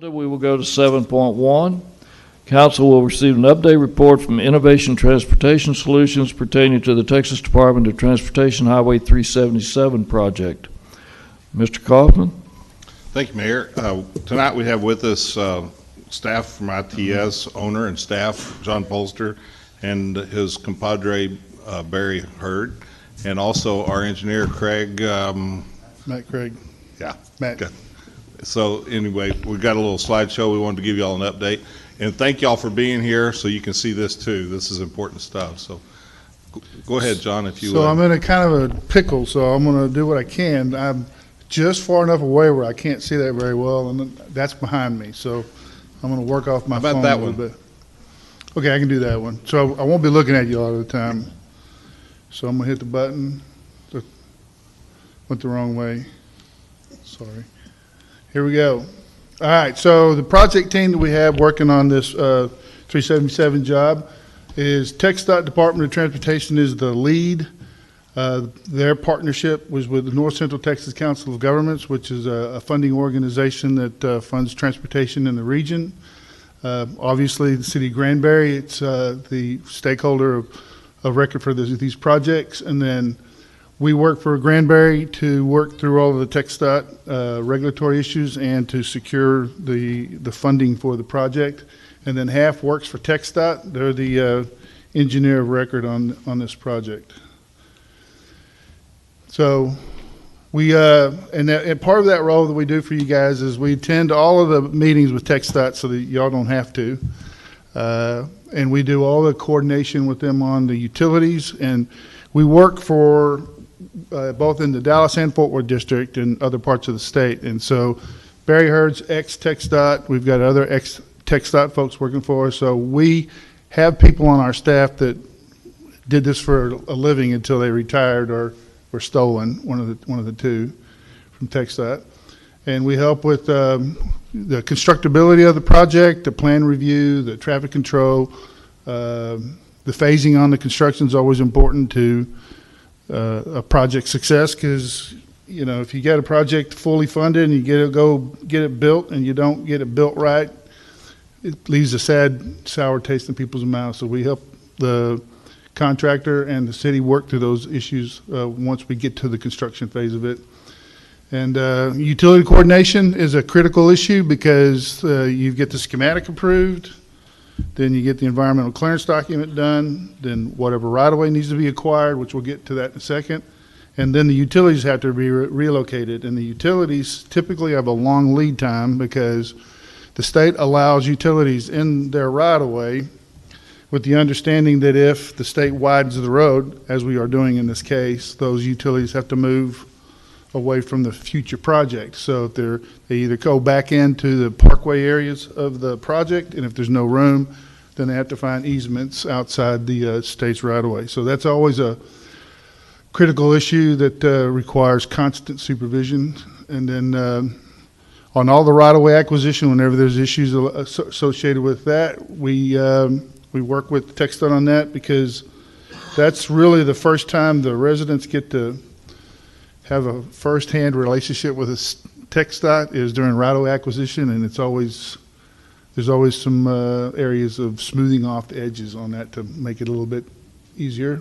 We will go to 7.1. Council will receive an update report from Innovation Transportation Solutions pertaining to the Texas Department of Transportation Highway 377 project. Mr. Kaufman. Thank you, Mayor. Tonight we have with us staff from ITS, owner and staff, John Polster, and his compadre, Barry Hurd, and also our engineer, Craig. Matt Craig. Yeah. Matt. Okay. So anyway, we've got a little slideshow. We wanted to give you all an update. And thank y'all for being here so you can see this too. This is important stuff. So go ahead, John, if you would. So I'm in a kind of a pickle, so I'm going to do what I can. I'm just far enough away where I can't see that very well, and that's behind me. So I'm going to work off my phone about that a little one? bit. Okay, I can do that one. So I won't be looking at you all the time. So I'm going to hit the button. Went the wrong way. Sorry. Here we go. All right, so the project team that we have working on this 377 job is TxDOT Department of Transportation is the lead. Their partnership was with the North Central Texas Council of Governments, which is a funding organization that funds transportation in the region. Obviously, the city of Granbury, it's the stakeholder of record for these projects. And then we work for Granbury to work through all of the TxDOT regulatory issues and to secure the funding for the project. And then half works for TxDOT. They're the engineer of record on this project. So we, and part of that role that we do for you guys is we attend all of the meetings with TxDOT so that y'all don't have to. And we do all the coordination with them on the utilities. And we work for both in the Dallas and Fort Worth district and other parts of the state. And so Barry Hurd's ex-TxDOT, we've got other ex-TxDOT folks working for us. So we have people on our staff that did this for a living until they retired or were stolen, one of the two from TxDOT. And we help with the constructability of the project, the plan review, the traffic control, the phasing on the construction is always important to a project success, because you know if you get a project fully funded and you go get it built and you don't get it built right, it leaves a sad, sour taste in people's mouths. So we help the contractor and the city work through those issues once we get to the construction phase of it. And utility coordination is a critical issue because you get the schematic approved, then you get the environmental clearance document done, then whatever right-of-way needs to be acquired, which we'll get to that in a second, and then the utilities have to be relocated. And the utilities typically have a long lead time because the state allows utilities in their right-of-way with the understanding that if the state widens the road, as we are doing in this case, those utilities have to move away from the future project. So if they either go back into the parkway areas of the project, and if there's no room, then they have to find easements outside the state's right-of-way. So that's always a critical issue that requires constant supervision. And then on all the right-of-way acquisition, whenever there's issues associated with that, we work with TxDOT on that, because that's really the first time the residents get to have a first-hand relationship with a TxDOT is during right-of-way acquisition, and there's always some areas of smoothing off the edges on that to make it a little bit easier.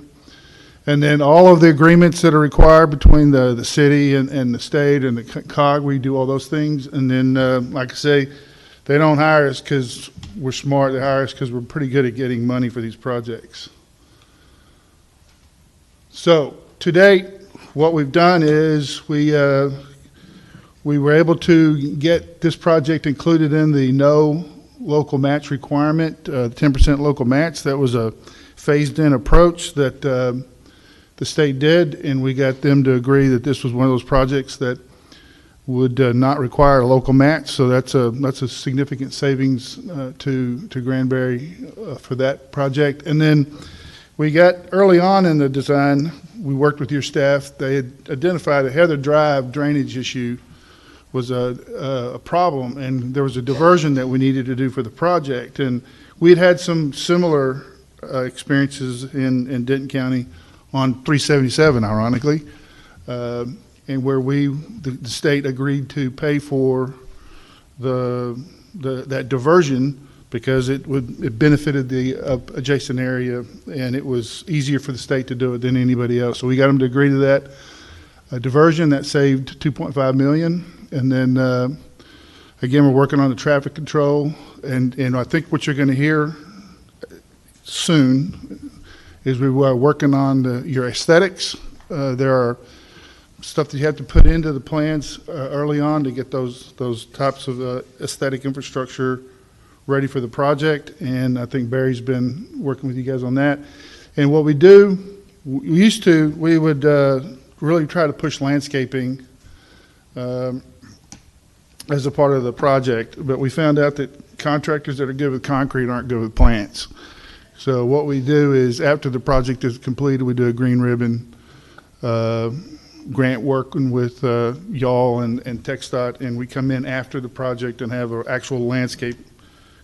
And then all of the agreements that are required between the city and the state and the COG, we do all those things. And then, like I say, they don't hire us because we're smart. They hire us because we're pretty good at getting money for these projects. So to date, what we've done is we were able to get this project included in the no local match requirement, 10% local match. That was a phased-in approach that the state did, and we got them to agree that this was one of those projects that would not require a local match. So that's a significant savings to Granbury for that project. And then we got early on in the design, we worked with your staff. They had identified a Heather Drive drainage issue was a problem, and there was a diversion that we needed to do for the project. And we had some similar experiences in Denton County on 377, ironically, and where the state agreed to pay for the that diversion because it benefited the adjacent area, and it was easier for the state to do it than anybody else. So we got them to agree to that. A diversion that saved $2.5 million. And then, again, we're working on the traffic control. And I think what you're going to hear soon is we are working on your aesthetics. There are stuff that you have to put into the plans early on to get those types of aesthetic infrastructure ready for the project. And I think Barry's been working with you guys on that. And what we do, we would really try to push landscaping as a part of the project, but we found out that contractors that are good with concrete aren't good with plants. So what we do is after the project is completed, we do a green ribbon grant working with y'all and TxDOT, and we come in after the project and have an actual landscape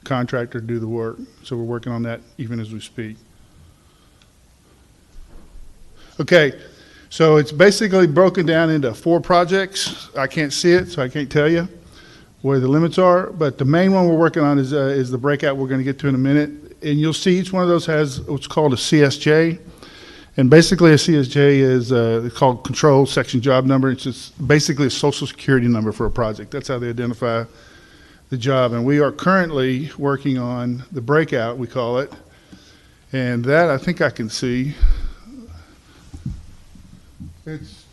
contractor do the work. So we're working on that even as we speak. Okay, so it's basically broken down into 4 projects. I can't see it, so I can't tell you where the limits are, but the main one we're working on is the breakout we're going to get to in a minute. And you'll see each one of those has what's called a CSJ. And basically a CSJ is called Control Section Job Number. It's just basically a social security number for a project. That's how they identify the job. And we are currently working on the breakout, we call it. And that I think I can see. It's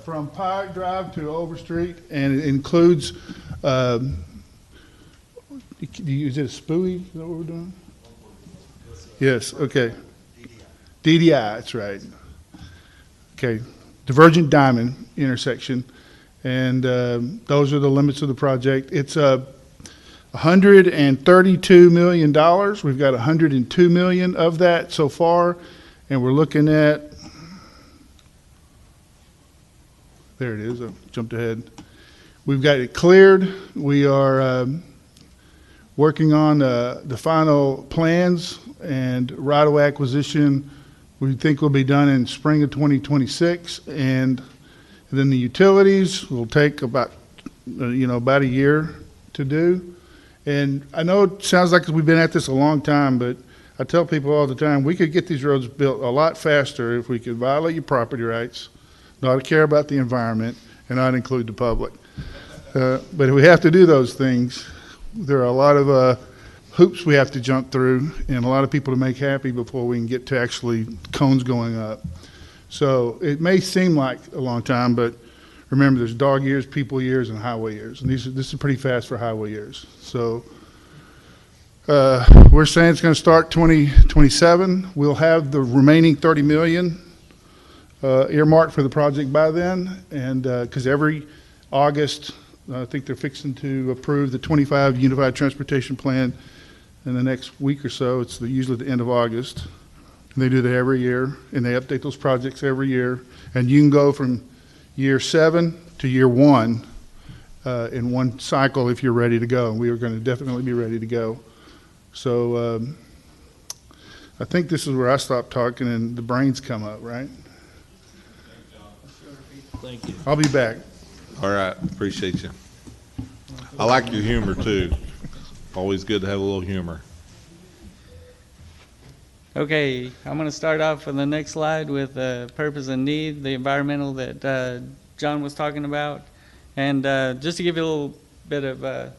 from Pike Drive to Overstreet, and it includes, is it a SPUI? Is that what we're doing? Yes, okay. DDI, that's right. Okay, Divergent Diamond intersection, and those are the limits of the project. It's $132 million. We've got $102 million of that so far, and we're looking at, there it is, I jumped ahead. We've got it cleared. We are working on the final plans and right-of-way acquisition. We think will be done in spring of 2026, and then the utilities will take about a year to do. And I know it sounds like we've been at this a long time, but I tell people all the time, we could get these roads built a lot faster if we could violate your property rights, not care about the environment, and not include the public. But if we have to do those things, there are a lot of hoops we have to jump through and a lot of people to make happy before we can get to actually cones going up. So it may seem like a long time, but remember there's dog years, people years, and highway years. And this is pretty fast for highway years. So we're saying it's going to start 2027. We'll have the remaining $30 million earmarked for the project by then, and because every August, I think they're fixing to approve the 25 Unified Transportation Plan in the next week or so. It's usually the end of August. And they do that every year, and they update those projects every year. And you can go from year 7 to year 1 in one cycle if you're ready to go. And we are going to definitely be ready to go. So I think this is where I stop talking and the brains come up, right? Thank you. I'll be back. All right, appreciate you. I like your humor too. Always good to have a little humor. Okay, I'm going to start off with the next slide with purpose and need, the environmental that John was talking about. And just to give you a little bit of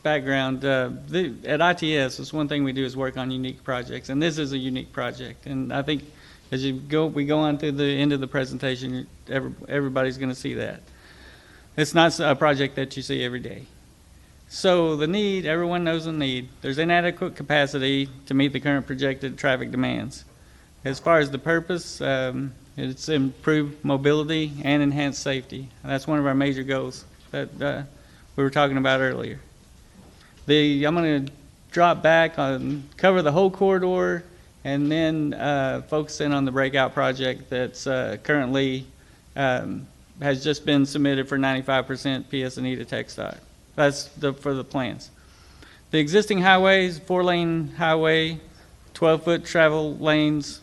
background, at ITS, it's one thing we do is work on unique projects, and this is a unique project. And I think as we go on through the end of the presentation, everybody's going to see that. It's not a project that you see every day. So the need, everyone knows the need. There's inadequate capacity to meet the current projected traffic demands. As far as the purpose, it's improve mobility and enhance safety. That's one of our major goals that we were talking about earlier. I'm going to drop back on, cover the whole corridor, and then focus in on the breakout project that's currently has just been submitted for 95% PS&E to TxDOT. That's for the plans. The existing highways, 4-lane highway, 12-foot travel lanes,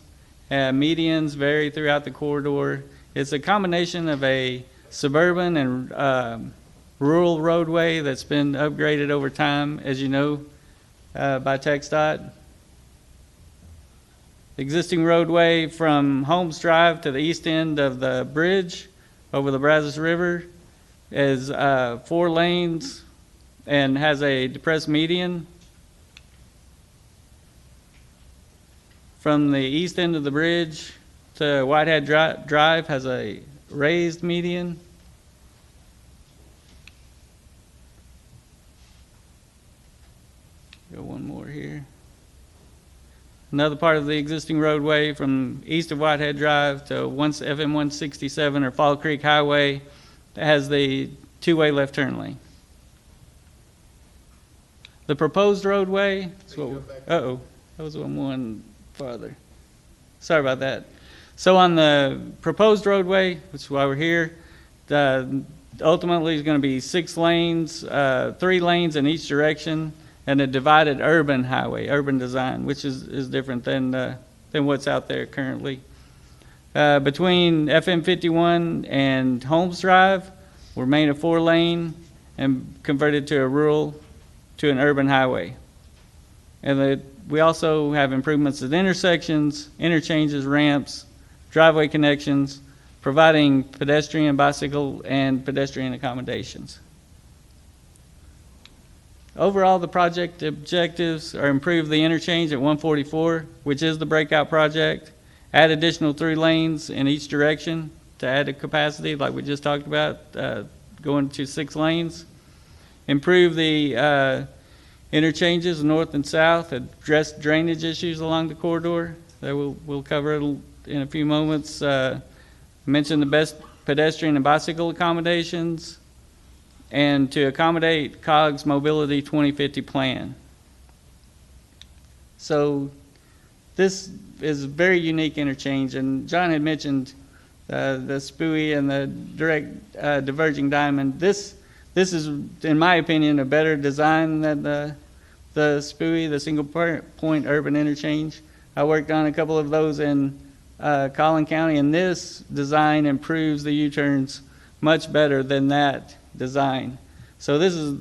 medians vary throughout the corridor. It's a combination of a suburban and rural roadway that's been upgraded over time, as you know, by TxDOT. The existing roadway from Holmes Drive to the east end of the bridge over the Brazos River is 4 lanes and has a depressed median. From the east end of the bridge to Whitehead Drive has a raised median. Go one more here. Another part of the existing roadway from east of Whitehead Drive to FM 167 or Fall Creek Highway has the 2-way left turn lane. The proposed roadway, that was one farther. Sorry about that. So on the proposed roadway, which is why we're here, ultimately is going to be 6 lanes, 3 lanes in each direction, and a divided urban highway, urban design, which is different than what's out there currently. Between FM 51 and Holmes Drive, we're made a 4-lane and converted to an urban highway. And we also have improvements at intersections, interchanges, ramps, driveway connections, providing pedestrian, bicycle, and pedestrian accommodations. Overall, the project objectives are improve the interchange at 144, which is the breakout project, add additional 3 lanes in each direction to add a capacity like we just talked about, going to 6 lanes, improve the interchanges north and south, address drainage issues along the corridor that we'll cover in a few moments, mention the best pedestrian and bicycle accommodations, and to accommodate COG's Mobility 2050 plan. So this is a very unique interchange, and John had mentioned the SPUI and the direct diverging diamond. This is, in my opinion, a better design than the SPUI, the single point urban interchange. I worked on a couple of those in Collin County, and this design improves the U-turns much better than that design. So this is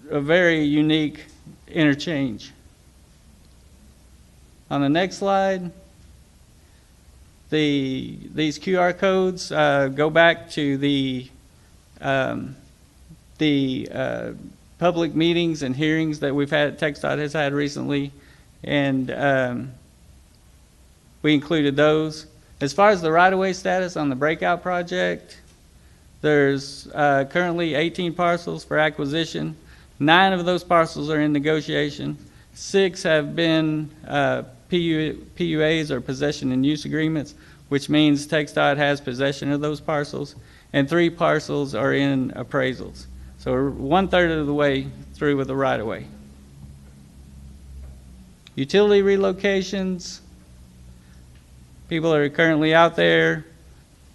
a very unique interchange. On the next slide, these QR codes go back to the public meetings and hearings that we've had, TxDOT has had recently, and we included those. As far as the right-of-way status on the breakout project, there's currently 18 parcels for acquisition. 9 of those parcels are in negotiation. 6 have been PUAs, or possession and use agreements, which means TxDOT has possession of those parcels, and 3 parcels are in appraisals. So we're 1/3 of the way through with the right-of-way. Utility relocations. People are currently out there.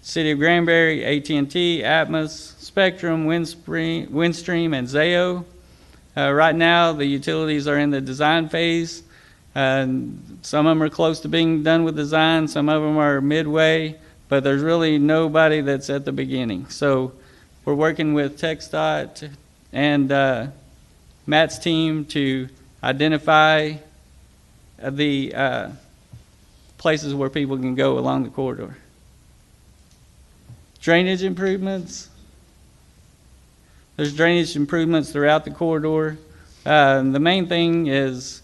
City of Granbury, AT&T, Atmos, Spectrum, Windstream, and Zayo. Right now, the utilities are in the design phase. Some of them are close to being done with design. Some of them are midway, but there's really nobody that's at the beginning. So we're working with TxDOT and Matt's team to identify the places where people can go along the corridor. Drainage improvements. There's drainage improvements throughout the corridor. The main thing is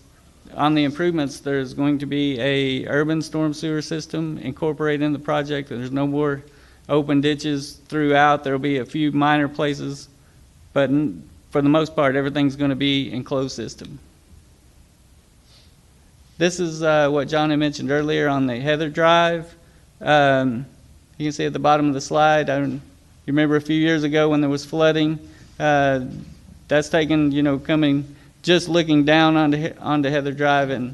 on the improvements, there's going to be a urban storm sewer system incorporated in the project. There's no more open ditches throughout. There'll be a few minor places, but for the most part, everything's going to be enclosed system. This is what John had mentioned earlier on the Heather Drive. You can see at the bottom of the slide, you remember a few years ago when there was flooding, that's taken, coming, just looking down onto Heather Drive, and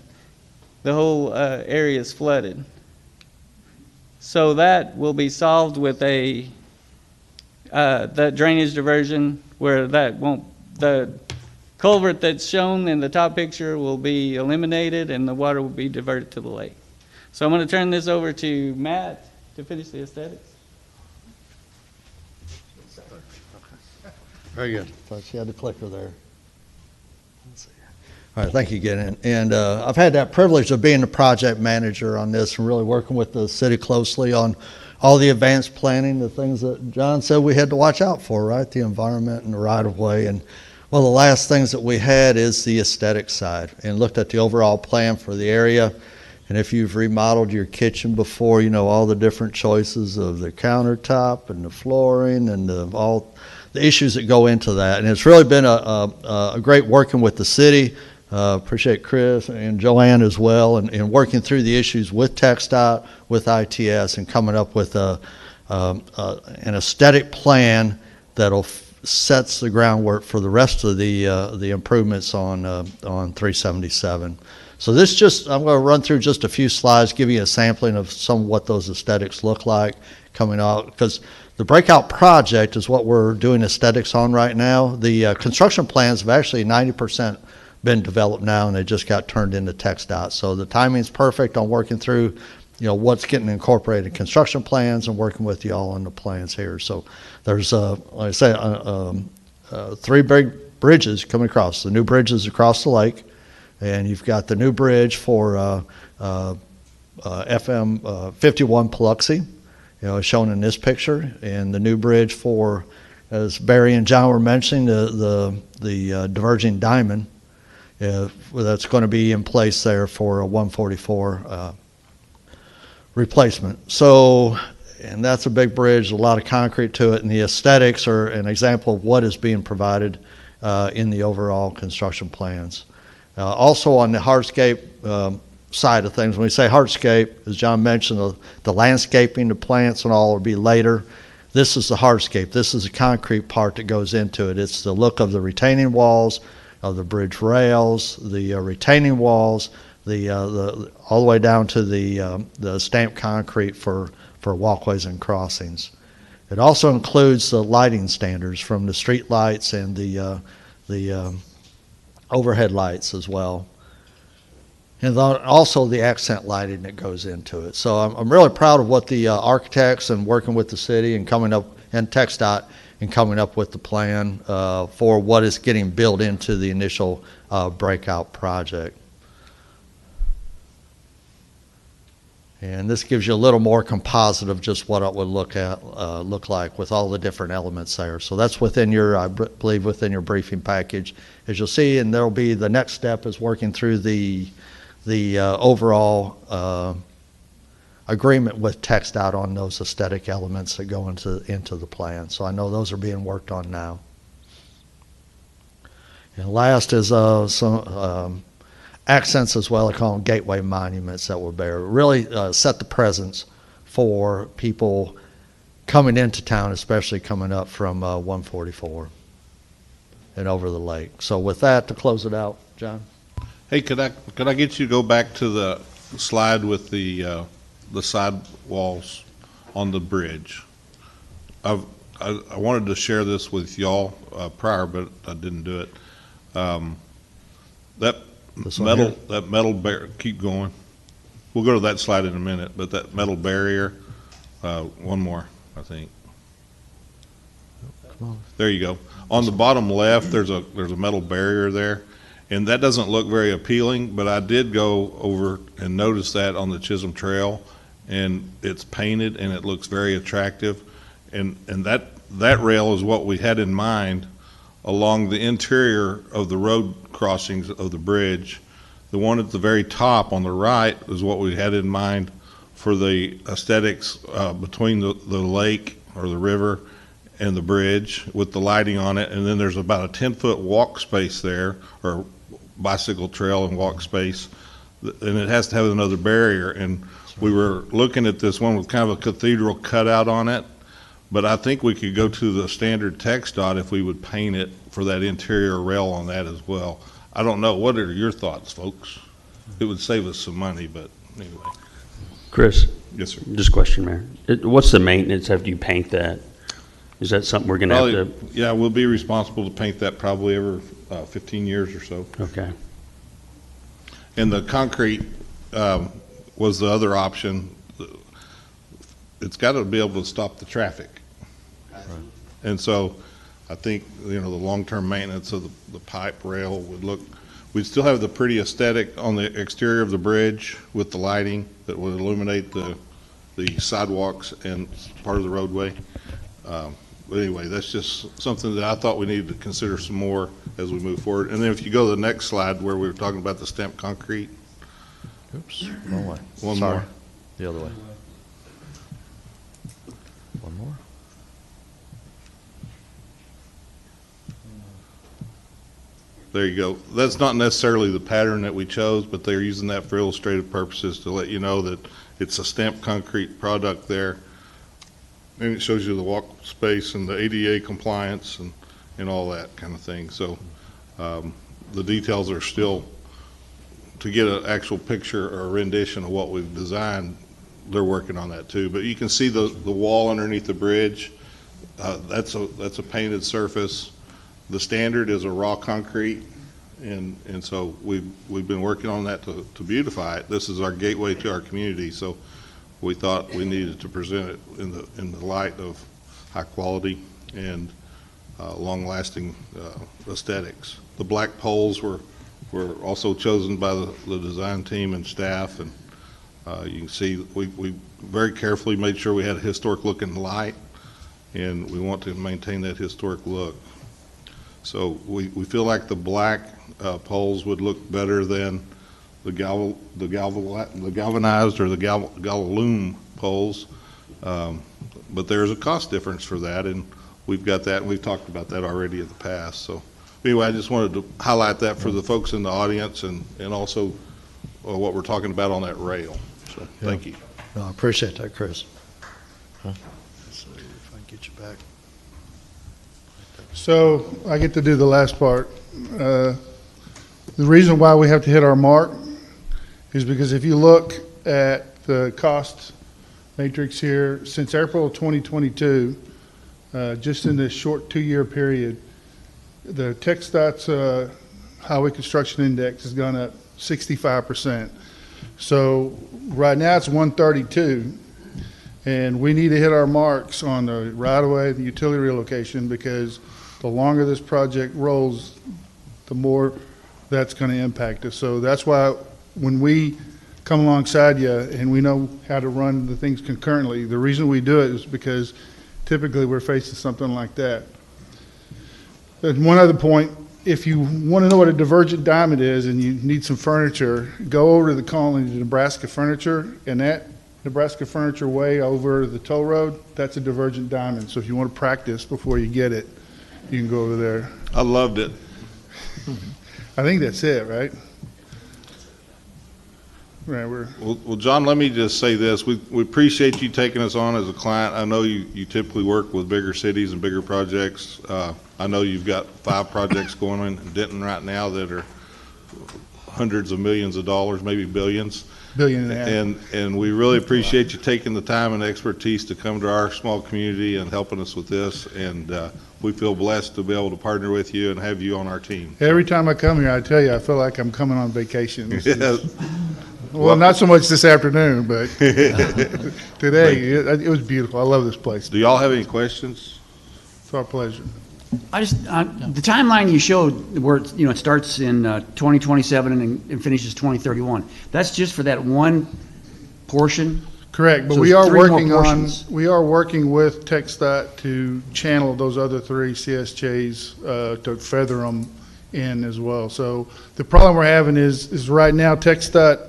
the whole area is flooded. So that will be solved with that drainage diversion, where the culvert that's shown in the top picture will be eliminated and the water will be diverted to the lake. So I'm going to turn this over to Matt to finish the aesthetics. Very good. Thought she had the clicker there. Let's see. All right, thank you again. And I've had that privilege of being the project manager on this and really working with the city closely on all the advanced planning, the things that John said we had to watch out for, right? The environment and the right-of-way. And one of the last things that we had is the aesthetic side, and looked at the overall plan for the area. And if you've remodeled your kitchen before, you know all the different choices of the countertop and the flooring and all the issues that go into that. And it's really been a great working with the city. Appreciate Chris and Joanne as well, and working through the issues with TxDOT, with ITS, and coming up with an aesthetic plan that'll sets the groundwork for the rest of the improvements on 377. So I'm going to run through just a few slides, give you a sampling of some of what those aesthetics look like coming out, because the breakout project is what we're doing aesthetics on right now. The construction plans have actually 90% been developed now, and they just got turned into TxDOT. So the timing's perfect on working through, what's getting incorporated in construction plans and working with you all on the plans here. So there's, like I say, 3 big bridges coming across. The new bridge is across the lake, and you've got the new bridge for FM 51 Paluxy, shown in this picture, and the new bridge for, as Barry and John were mentioning, the diverging diamond. That's going to be in place there for a 144 replacement. So, and that's a big bridge, a lot of concrete to it, and the aesthetics are an example of what is being provided in the overall construction plans. Also on the hardscape side of things, when we say hardscape, as John mentioned, the landscaping, the plants and all will be later. This is the hardscape. This is the concrete part that goes into it. It's the look of the retaining walls, of the bridge rails, the retaining walls, all the way down to the stamped concrete for walkways and crossings. It also includes the lighting standards from the street lights and the overhead lights as well. And also the accent lighting that goes into it. So I'm really proud of what the architects and working with the city and coming up, and TxDOT, and coming up with the plan for what is getting built into the initial breakout project. And this gives you a little more composite of just what it would look like with all the different elements there. So that's within your, I believe, within your briefing package, as you'll see. And there'll be, the next step is working through the overall agreement with TxDOT on those aesthetic elements that go into the plan. So I know those are being worked on now. And last is some accents as well. I call them gateway monuments that will bear. Really set the presence for people coming into town, especially coming up from 144 and over the lake. So with that, to close it out, John. Hey, could I get you to go back to the slide with the side walls on the bridge? I wanted to share this with y'all prior, but I didn't do it. That metal barrier, keep going. We'll go to that slide in a minute, but that metal barrier, one more, I think. There you go. On the bottom left, there's a metal barrier there, and that doesn't look very appealing, but I did go over and notice that on the Chisholm Trail, and it's painted and it looks very attractive, and that rail is what we had in mind along the interior of the road crossings of the bridge. The one at the very top on the right is what we had in mind for the aesthetics between the lake or the river and the bridge with the lighting on it. And then there's about a 10-foot walk space there, or bicycle trail and walk space, and it has to have another barrier. And we were looking at this one with kind of a cathedral cutout on it, but I think we could go to the standard TxDOT if we would paint it for that interior rail on that as well. I don't know. What are your thoughts, folks? It would save us some money, but anyway. Chris? Yes, sir. Just a question, Mayor. What's the maintenance after you paint that? Is that something we're going to have to? Yeah, we'll be responsible to paint that probably every 15 years or so. Okay. And the concrete was the other option. It's got to be able to stop the traffic. Right. And so I think, the long-term maintenance of the pipe rail would look, we'd still have the pretty aesthetic on the exterior of the bridge with the lighting that would illuminate the sidewalks and part of the roadway. But anyway, that's just something that I thought we needed to consider some more as we move forward. And then if you go to the next slide where we were talking about the stamped concrete. Oops, wrong way. One Sorry. more. The other way. One more. There you go. That's not necessarily the pattern that we chose, but they're using that for illustrative purposes to let you know that it's a stamped concrete product there. And it shows you the walk space and the ADA compliance and all that kind of thing. So the details are still, to get an actual picture or a rendition of what we've designed, they're working on that too. But you can see the wall underneath the bridge. That's a painted surface. The standard is a raw concrete, and so we've been working on that to beautify it. This is our gateway to our community, so we thought we needed to present it in the light of high quality and long-lasting aesthetics. The black poles were also chosen by the design team and staff, and you can see we very carefully made sure we had a historic-looking light, and we want to maintain that historic look. So we feel like the black poles would look better than the galvanized or the galvalume poles, but there's a cost difference for that, and we've got that, and we've talked about that already in the past. So anyway, I just wanted to highlight that for the folks in the audience, and also what we're talking about on that rail. So thank you. No, I appreciate that, Chris. Let's see if I can get you back. So I get to do the last part. The reason why we have to hit our mark is because if you look at the cost matrix here, since April of 2022, just in this short 2-year period, the TxDOT's Highway Construction Index has gone up 65%. So right now it's 132, and we need to hit our marks on the right-of-way, the utility relocation, because the longer this project rolls, the more that's going to impact us. So that's why when we come alongside you and we know how to run the things concurrently, the reason we do it is because typically we're facing something like that. And one other point, if you want to know what a divergent diamond is and you need some furniture, go over to the Colony to Nebraska Furniture, and that Nebraska Furniture way over the toll road, that's a divergent diamond. So if you want to practice before you get it, you can go over there. I loved it. I think that's it, right? Right, Well, John, let me just say this. We appreciate you taking us on as a client. I know you typically work with bigger cities and bigger projects. I know you've got 5 projects going on in Denton right now that are hundreds of millions of dollars, maybe billions. billion and a half. And we really appreciate you taking the time and expertise to come to our small community and helping us with this. And we feel blessed to be able to partner with you and have you on our team. Every time I come here, I tell you, I feel like I'm coming on vacation. Yeah. Well, not so much this afternoon, but today, it was beautiful. I love this place. Do y'all have any questions? It's our pleasure. I just, the timeline you showed where, it starts in 2027 and finishes 2031, that's just for that one portion? Correct, but So we it's are 3 more working on, portions. we are working with TxDOT to channel those other 3 CSJs to feather them in as well. So the problem we're having is right now TxDOT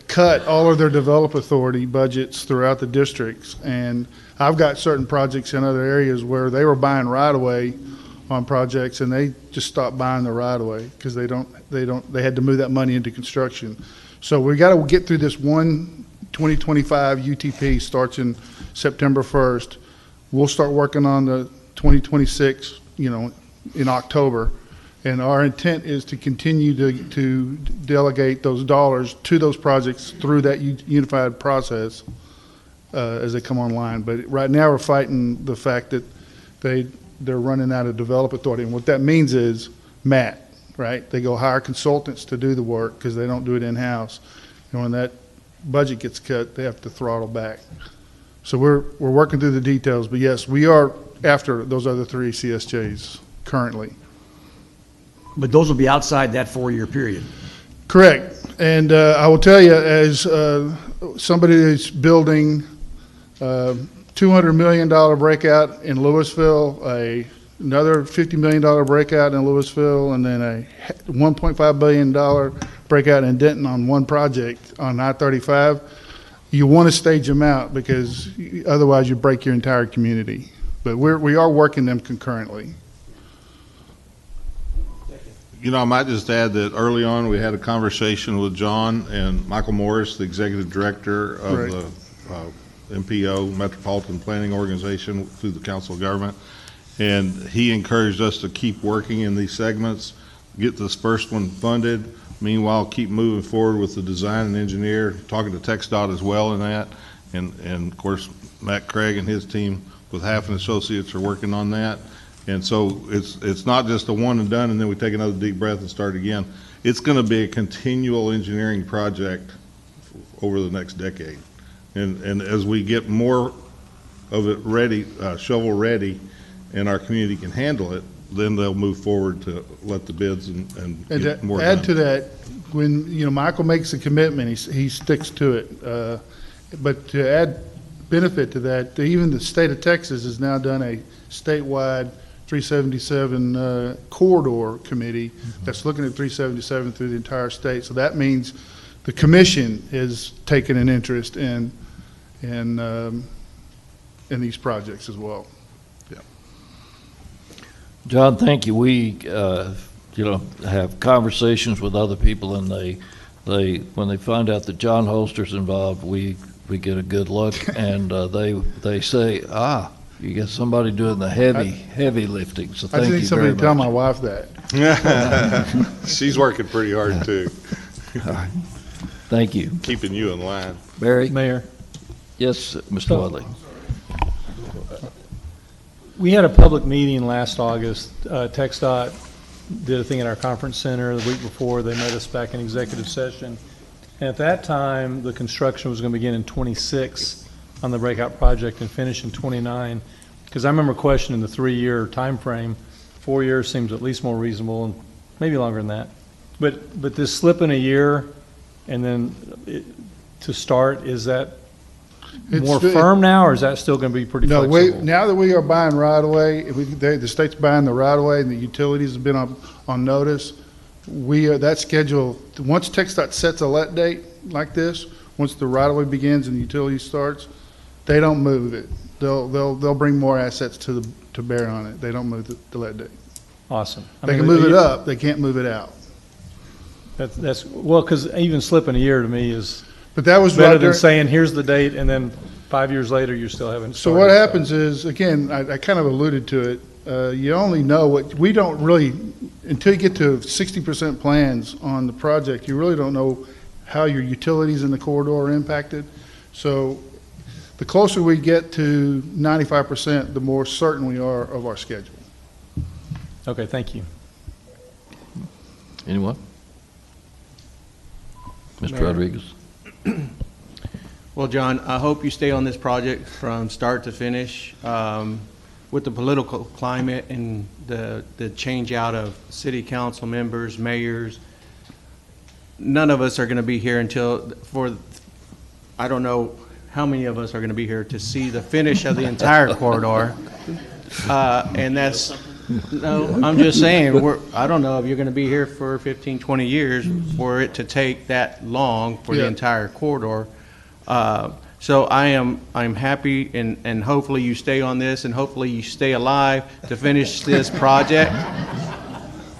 cut all of their develop authority budgets throughout the districts, and I've got certain projects in other areas where they were buying right-of-way on projects, and they just stopped buying the right-of-way because they had to move that money into construction. So we got to get through this one 2025 UTP starts in September 1st. We'll start working on the 2026, in October. And our intent is to continue to delegate those dollars to those projects through that unified process as they come online. But right now, we're fighting the fact that they're running out of develop authority. And what that means is MAT, right? They go hire consultants to do the work because they don't do it in-house. And when that budget gets cut, they have to throttle back. So we're working through the details. But yes, we are after those other three CSJs currently. But those will be outside that 4-year period. Correct. And I will tell you, as somebody that's building $200 million breakout in Louisville, another $50 million breakout in Louisville, and then a $1.5 billion breakout in Denton on one project on I-35, you want to stage them out because otherwise you break your entire community. But we are working them concurrently. You know, I might just add that early on, we had a conversation with John and Michael Morris, the executive director of Right. the MPO, Metropolitan Planning Organization, through the Council of Government. And he encouraged us to keep working in these segments, get this first one funded. Meanwhile, keep moving forward with the design and engineer, talking to TxDOT as well in that. And of course, Matt Craig and his team with Half and Associates are working on that. And so it's not just a one and done and then we take another deep breath and start again. It's going to be a continual engineering project over the next decade. And as we get more of it ready, shovel ready, and our community can handle it, then they'll move forward to let the bids and get And more to add done. to that, when, Michael makes a commitment, he sticks to it. But to add benefit to that, even the state of Texas has now done a statewide 377 corridor committee that's looking at 377 through the entire state. So that means the commission has taken an interest in these projects as well. John, thank you. We, have conversations with other people, and when they find out that John Holster's involved, we get a good look, and they say, you got somebody doing the heavy lifting. So I thank think you somebody very tell much. my wife that. She's working pretty hard too, Thank you, keeping you in line. Barry. Mayor, Yes, Mr. Wadley. we had a public meeting last August. TxDOT did a thing at our conference center the week before. They met us back in executive session. And at that time, the construction was going to begin in '26 on the breakout project and finish in '29. Because I remember questioning the 3-year time frame. 4 years seems at least more reasonable, and maybe longer than that. But this slip in a year and then to start, is that more firm now, or is that still going to be pretty No, flexible? now that we are buying right away, the state's buying the right away, and the utilities have been on notice. That schedule, once TxDOT sets a let date like this, once the right of way begins and the utility starts, they don't move it. They'll bring more assets to bear on it. They don't move the let date. Awesome. They can move it up. They can't move it out. That's well, because even slipping a year to me is But that was better right than there. saying, here's the date, and then 5 years later, you still haven't So started. what happens is, again, I kind of alluded to it. You only know we don't really, until you get to 60% plans on the project, you really don't know how your utilities in the corridor are impacted. So the closer we get to 95%, the more certain we are of our schedule. Okay, thank you. Anyone? Mr. Mayor. Rodriguez. Well, John, I hope you stay on this project from start to finish. With the political climate and the change out of city council members, mayors, none of us are going to be here I don't know how many of us are going to be here to see the finish of the entire corridor. And no, I'm just saying, I don't know if you're going to be here for 15, 20 years for it to take that long for the Yeah. entire corridor. So I'm happy, and hopefully you stay on this, and hopefully you stay alive to finish this project.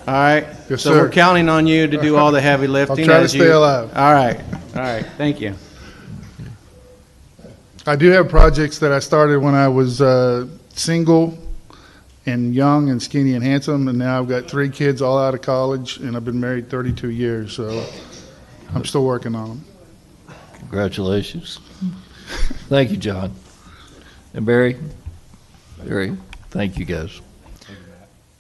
All right? Yes, So sir. we're counting on you to do all the heavy lifting. try to as stay alive. All right, thank you. I do have projects that I started when I was single and young and skinny and handsome, and now I've got 3 kids all out of college, and I've been married 32 years, so I'm still working on them. Congratulations. Thank you, John. And Barry? Barry, thank you, guys.